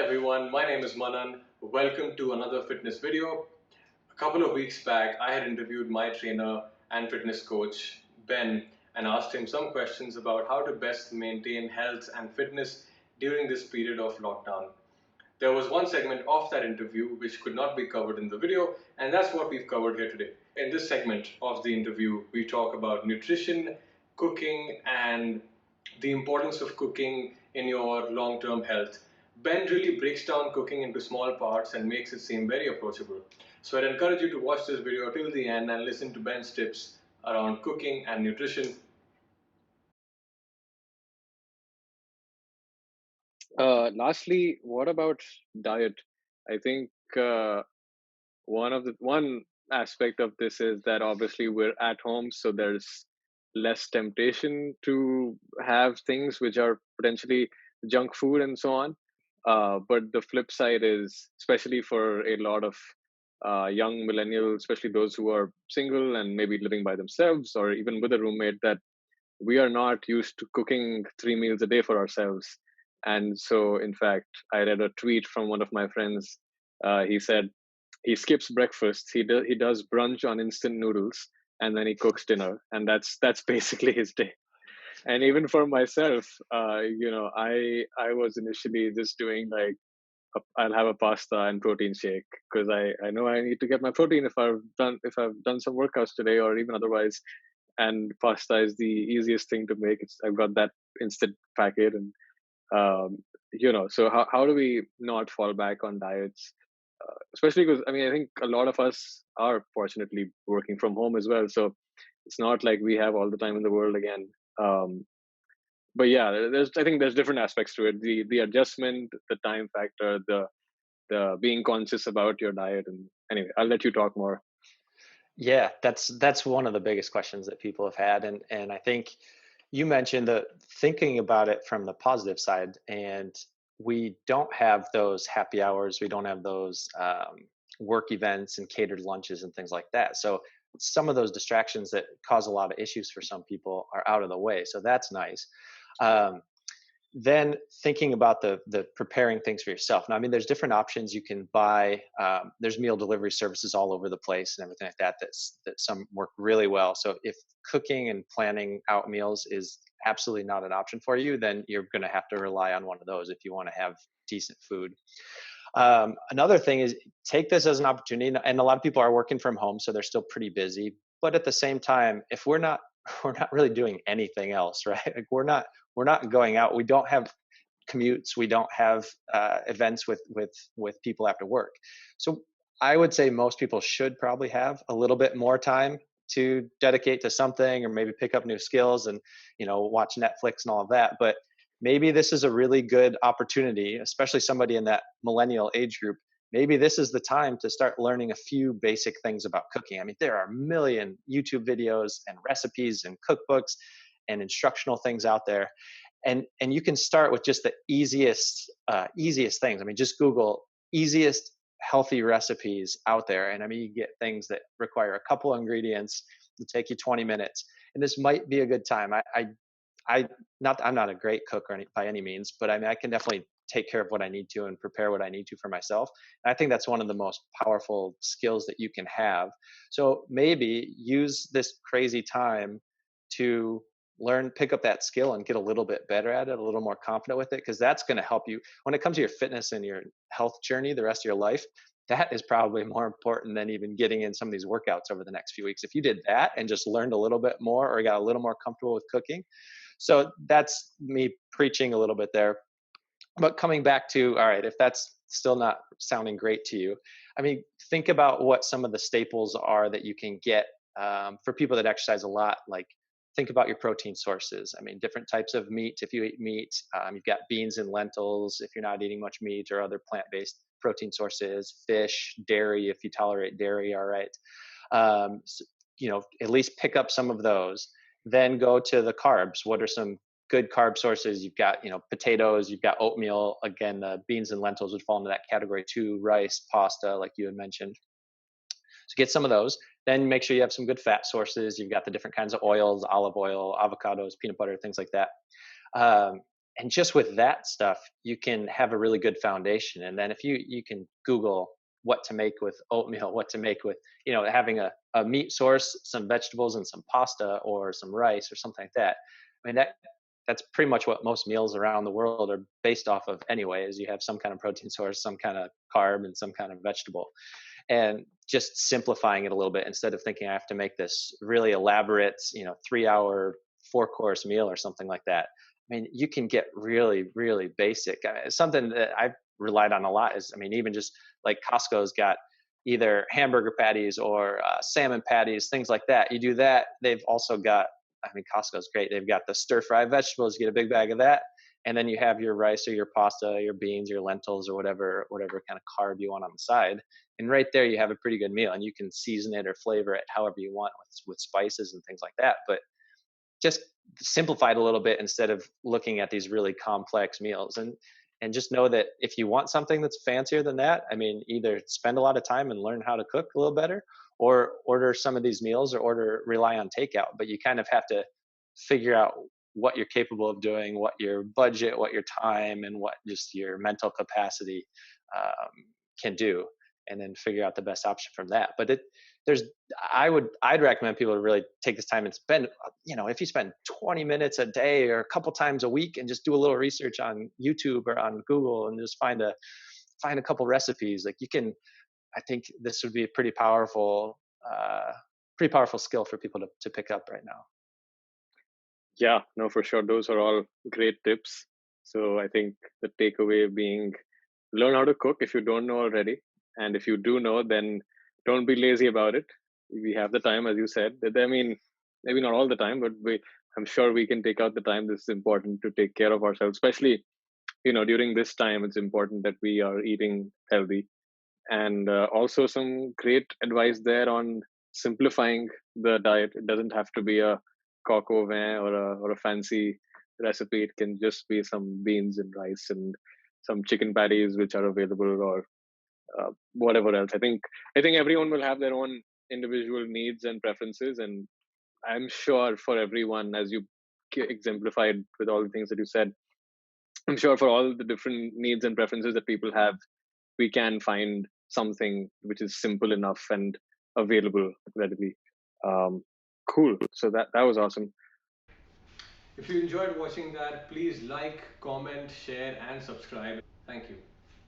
everyone, my name is Manan. Welcome to another fitness video. A couple of weeks back, I had interviewed my trainer and fitness coach, Ben, and asked him some questions about how to best maintain health and fitness during this period of lockdown. There was one segment of that interview which could not be covered in the video, and that's what we've covered here today. In this segment of the interview, we talk about nutrition, cooking, and the importance of cooking in your long-term health. Ben really breaks down cooking into small parts and makes it seem very approachable. So I'd encourage you to watch this video till the end and listen to Ben's tips around cooking and nutrition. Lastly, what about diet? I think one aspect of this is that obviously we're at home, so there's less temptation to have things which are potentially junk food and so on. But the flip side is, especially for a lot of young millennials, especially those who are single and maybe living by themselves or even with a roommate, that we are not used to cooking 3 meals a day for ourselves. And so, in fact, I read a tweet from one of my friends. He said he skips breakfast. He does brunch on instant noodles, and then he cooks dinner, and that's basically his day. And even for myself, I was initially just doing like I'll have a pasta and protein shake because I know I need to get my protein if I've done some workouts today or even otherwise. And pasta is the easiest thing to make. I've got that instant packet, and so how do we not fall back on diets? Especially because I think a lot of us are fortunately working from home as well, so it's not like we have all the time in the world again. But yeah, I think there's different aspects to it: the adjustment, the time factor, the being conscious about your diet. And anyway, I'll let you talk more. Yeah, that's one of the biggest questions that people have had, and I think you mentioned the thinking about it from the positive side, and we don't have those happy hours, we don't have those work events and catered lunches and things like that. So some of those distractions that cause a lot of issues for some people are out of the way. So that's nice. Um, then thinking about the preparing things for yourself. Now, I mean, there's different options you can buy. There's meal delivery services all over the place and everything like that. That some work really well. So if cooking and planning out meals is absolutely not an option for you, then you're going to have to rely on one of those if you want to have decent food. Another thing is take this as an opportunity, and a lot of people are working from home, so they're still pretty busy. But at the same time, if we're not we're not really doing anything else, right? Like we're not going out. We don't have commutes. We don't have events with people after work. So I would say most people should probably have a little bit more time to dedicate to something, or maybe pick up new skills and watch Netflix and all of that. But maybe this is a really good opportunity, especially somebody in that millennial age group. Maybe this is the time to start learning a few basic things about cooking. I mean, there are a million YouTube videos and recipes and cookbooks and instructional things out there, and you can start with just the easiest things. I mean, just Google easiest healthy recipes out there, and I mean, you get things that require a couple ingredients. It'll take you 20 minutes, and this might be a good time. I'm not a great cook by any means, but I mean, I can definitely take care of what I need to and prepare what I need to for myself. And I think that's one of the most powerful skills that you can have. So maybe use this crazy time to pick up that skill and get a little bit better at it, a little more confident with it, because that's going to help you when it comes to your fitness and your health journey the rest of your life. That is probably more important than even getting in some of these workouts over the next few weeks. If you did that and just learned a little bit more or got a little more comfortable with cooking. So that's me preaching a little bit there. But coming back to, all right, if that's still not sounding great to you, I mean, think about what some of the staples are that you can get for people that exercise a lot. Like, think about your protein sources. I mean, different types of meat. If you eat meat, you've got beans and lentils. If you're not eating much meat, or other plant-based protein sources, fish, dairy, if you tolerate dairy, all right. So, at least pick up some of those. Then go to the carbs. What are some good carb sources? You've got, potatoes, you've got oatmeal. Again, beans and lentils would fall into that category too. Rice, pasta, like you had mentioned. So get some of those. Then make sure you have some good fat sources. You've got the different kinds of oils: olive oil, avocados, peanut butter, things like that. And just with that stuff, you can have a really good foundation. And then if you can Google what to make with oatmeal, what to make with, having a meat source, some vegetables, and some pasta or some rice or something like that. I mean, that's pretty much what most meals around the world are based off of anyway, is you have some kind of protein source, some kind of carb, and some kind of vegetable. And just simplifying it a little bit, instead of thinking I have to make this really elaborate, 3-hour, 4-course meal or something like that. I mean, you can get really, really basic. Something that I've relied on a lot is, I mean, even just like Costco's got either hamburger patties or salmon patties, things like that. You do that. They've also got, I mean, Costco's great. They've got the stir fry vegetables. You get a big bag of that, and then you have your rice or your pasta, your beans, your lentils, or whatever kind of carb you want on the side. And right there, you have a pretty good meal, and you can season it or flavor it however you want with spices and things like that. But just simplify it a little bit instead of looking at these really complex meals. And just know that if you want something that's fancier than that, I mean, either spend a lot of time and learn how to cook a little better, or order some of these meals, or rely on takeout. But you kind of have to figure out what you're capable of doing, what your budget, what your time, and what just your mental capacity um, can do, and then figure out the best option from that. But there's I'd recommend people to really take this time and spend, if you spend 20 minutes a day or a couple times a week and just do a little research on YouTube or on Google, and just find a couple recipes, like, you can, I think this would be a pretty powerful skill for people to pick up right now. Yeah, no, for sure. Those are all great tips. So I think the takeaway being, learn how to cook if you don't know already. And if you do know, then don't be lazy about it. We have the time, as you said. I mean, maybe not all the time, but I'm sure we can take out the time. This is important to take care of ourselves, especially, during this time. It's important that we are eating healthy. And also some great advice there on simplifying the diet. It doesn't have to be a coq au vin or a fancy recipe. It can just be some beans and rice and some chicken patties which are available, or whatever else. I think everyone will have their own individual needs and preferences, and I'm sure for everyone, as you exemplified with all the things that you said, I'm sure for all the different needs and preferences that people have, we can find something which is simple enough and available readily. Um, cool. So that was awesome. If you enjoyed watching that, please like, comment, share, and subscribe. Thank you.